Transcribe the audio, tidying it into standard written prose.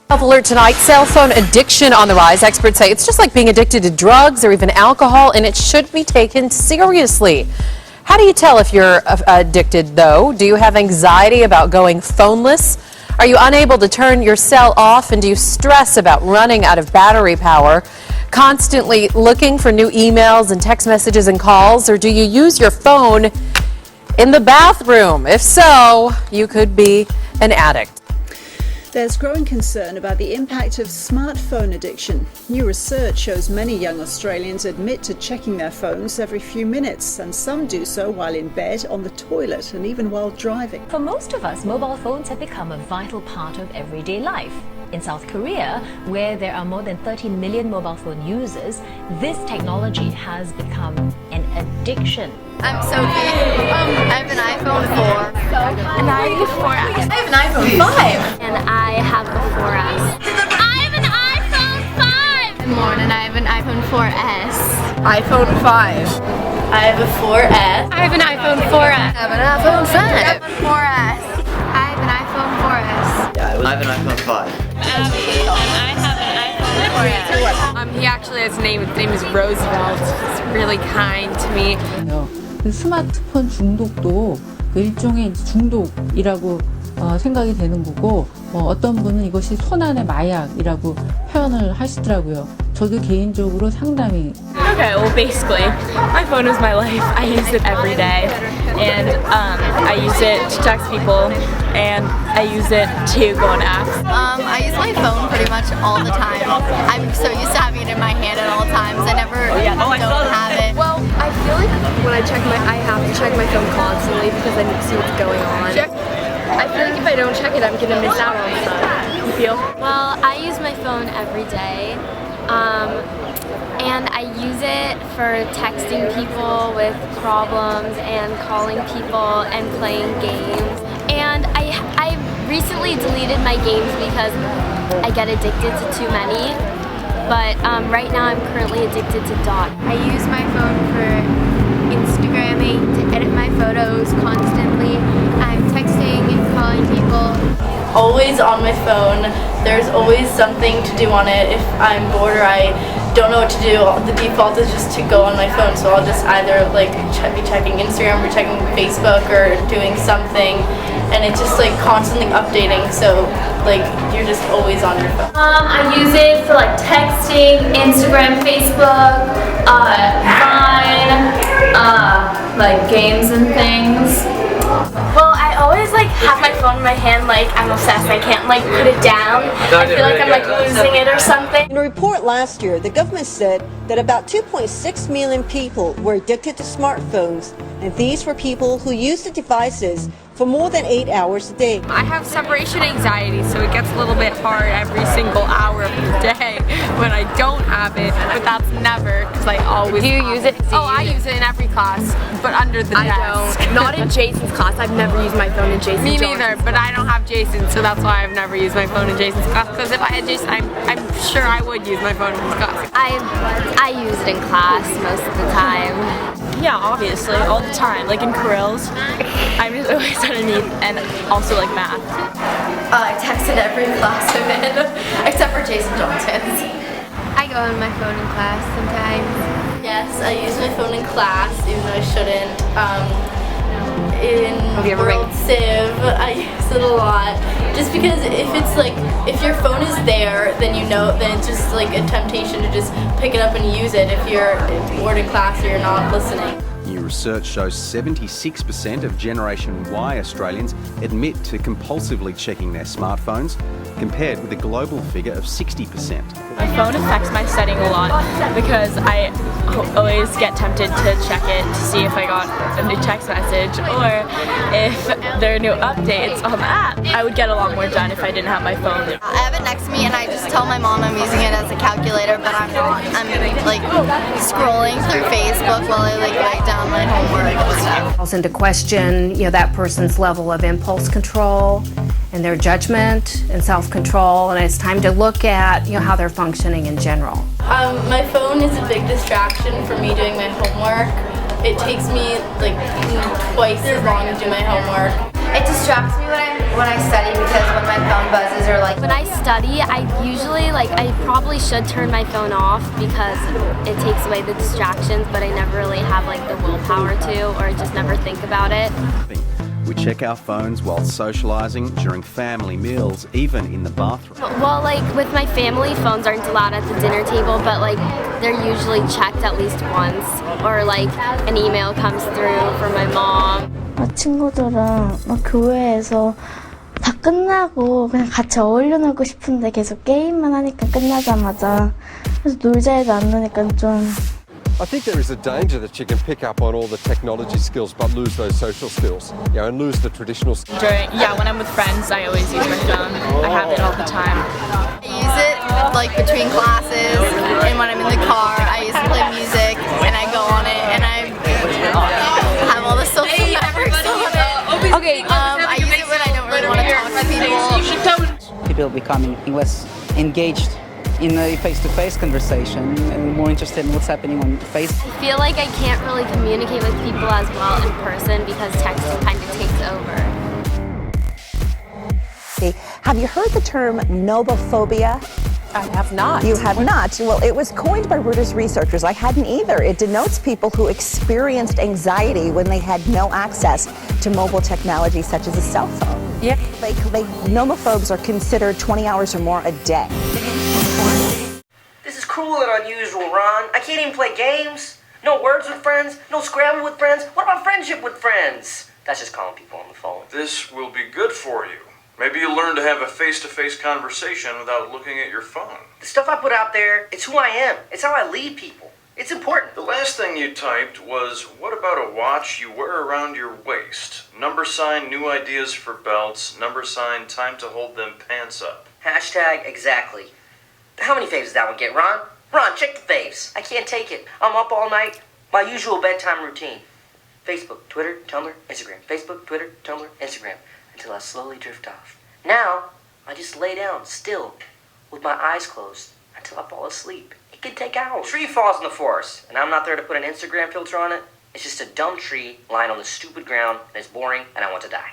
Health alert tonight, cell phone addiction on the rise. Experts say it's just like being addicted to drugs or even alcohol, and it should be taken seriously. How do you tell if you're addicted, though? Do you have anxiety about going phoneless? Are you unable to turn your cell off, and do you stress about running out of battery power? Constantly looking for new emails and text messages and calls, or do you use your phone in the bathroom? If so, you could be an addict. There's growing concern about the impact of smartphone addiction. New research shows many young Australians admit to checking their phones every few minutes, and some do so while in bed, on the toilet, and even while driving. For most of us, mobile phones have become a vital part of everyday life. In South Korea, where there are more than 30 million mobile phone users, this technology has become an addiction. I'm Sophie. I have an iPhone 4. And I have a 4S. I have an iPhone 5. And I have a 4S. I have an iPhone 5. And more, and I have an iPhone 4S. iPhone 5. I have a 4S. I have an iPhone 4S. I have an iPhone 5. I have an 4S. I have an iPhone 4S. Yeah, I have an iPhone 5. And I have an iPhone 4S. His name is Roosevelt. He's really kind to me. 그 스마트폰 중독도 그 일종의 중독이라고 생각이 되는 거고, 어떤 분은 이것이 손안의 마약이라고 표현을 하시더라고요. 저도 개인적으로 상당히. Okay, well basically, my phone is my life. I use it every day, and I use it to text people, and I use it to go on apps. I use my phone pretty much all the time. I'm so used to having it in my hand at all times. I never don't have it. Well, I feel like when I have to check my phone constantly because I need to see what's going on. I feel like if I don't check it, I'm gonna miss out on stuff. You feel? Well, I use my phone every day. And I use it for texting people with problems and calling people and playing games. And I recently deleted my games because I get addicted to too many. But right now I'm currently addicted to Dot. I use my phone for Instagramming, to edit my photos constantly. I'm texting and calling people. Always on my phone. There's always something to do on it. If I'm bored or I don't know what to do, the default is just to go on my phone. So I'll just either be checking Instagram or checking Facebook or doing something, and it's just constantly updating. So you're just always on your phone. I use it for texting, Instagram, Facebook, Vine, games and things. Well, I always have my phone in my hand I'm obsessed. I can't put it down. I feel like I'm losing it or something. In a report last year, the government said that about 2.6 million people were addicted to smartphones, and these were people who used the devices for more than 8 hours a day. I have separation anxiety, so it gets a little bit hard every single hour of the day when I don't have it, but that's never, because I always Do you use it? I use it in every class, but under the desk. I don't. Not in Jason's class. I've never used my phone in Jason's Me class. neither, but I don't have Jason, so that's why I've never used my phone in Jason's class, because if I had Jason, I'm sure I would use my phone in his class. I use it in class most of the time. Yeah, obviously, all the time, in Corels. I'm just always underneath, and also math. I text in every class I'm in, except for Jason Johnson's. I go on my phone in class sometimes. Yes, I use my phone in class, even though I shouldn't. In World Civ, I use it a lot. Just because if your phone is there, then then it's just a temptation to just pick it up and use it if you're bored in class or you're not listening. New research shows 76% of Generation Y Australians admit to compulsively checking their smartphones, compared with a global figure of 60%. My phone affects my studying a lot because I always get tempted to check it to see if I got a new text message or if there are new updates on the app. I would get a lot more done if I didn't have my phone. I have it next to me and I just tell my mom I'm using it as a calculator, but I'm not. I'm scrolling through Facebook while I write down my homework and stuff. Calls into question, that person's level of impulse control and their judgment and self-control, and it's time to look at how they're functioning in general. My phone is a big distraction for me doing my homework. It takes me twice as long to do my homework. It distracts me when I study because when my my phone buzzes or like When I study, I usually I probably should turn my phone off because it takes away the distractions, but I never really have the willpower to, or just never think about it. We check our phones while socialising, during family meals, even in the bathroom. Well, with my family, phones aren't allowed at the dinner table, but they're usually checked at least once, or an email comes through from my mom. 친구들은 교회에서 다 끝나고 그냥 같이 어울려 놀고 싶은데 계속 게임만 하니까 끝나자마자 그래서 놀자 해도 안 노니까 좀. I think there is a danger that you can pick up on all the technology skills but lose those social skills, and lose the traditional skills. When I'm with friends, I always use my phone. I have it all the time. I use it between classes, and when I'm in the car, I use it to play music, and I go on it, and I have all the social networks on it. Okay. I use it when I don't really want to talk to people. People becoming less engaged in a face-to-face conversation and more interested in what's happening on Facebook. I feel like I can't really communicate with people as well in person because texting kind of takes over. Have you heard the term nomophobia? I have not. You have not? Well, it was coined by Reuters researchers. I hadn't either. It denotes people who experienced anxiety when they had no access to mobile technology such as a cell phone. Yeah. Nomophobes are considered 20 hours or more a day. This is cruel and unusual, Ron. I can't even play games. No words with friends, no Scrabble with friends. What about friendship with friends? That's just calling people on the phone. This will be good for you. Maybe you'll learn to have a face-to-face conversation without looking at your phone. The stuff I put out there, it's who I am. It's how I lead people. It's important. The last thing you typed was, what about a watch you wear around your waist? #, new ideas for belts. #, time to hold them pants up. Hashtag exactly. How many faves does that one get, Ron? Ron, check the faves. I can't take it. I'm up all night. My usual bedtime routine. Facebook, Twitter, Tumblr, Instagram. Facebook, Twitter, Tumblr, Instagram. Until I slowly drift off. Now, I just lay down, still, with my eyes closed, until I fall asleep. It can take hours. A tree falls in the forest, and I'm not there to put an Instagram filter on it. It's just a dumb tree lying on the stupid ground, and it's boring, and I want to die.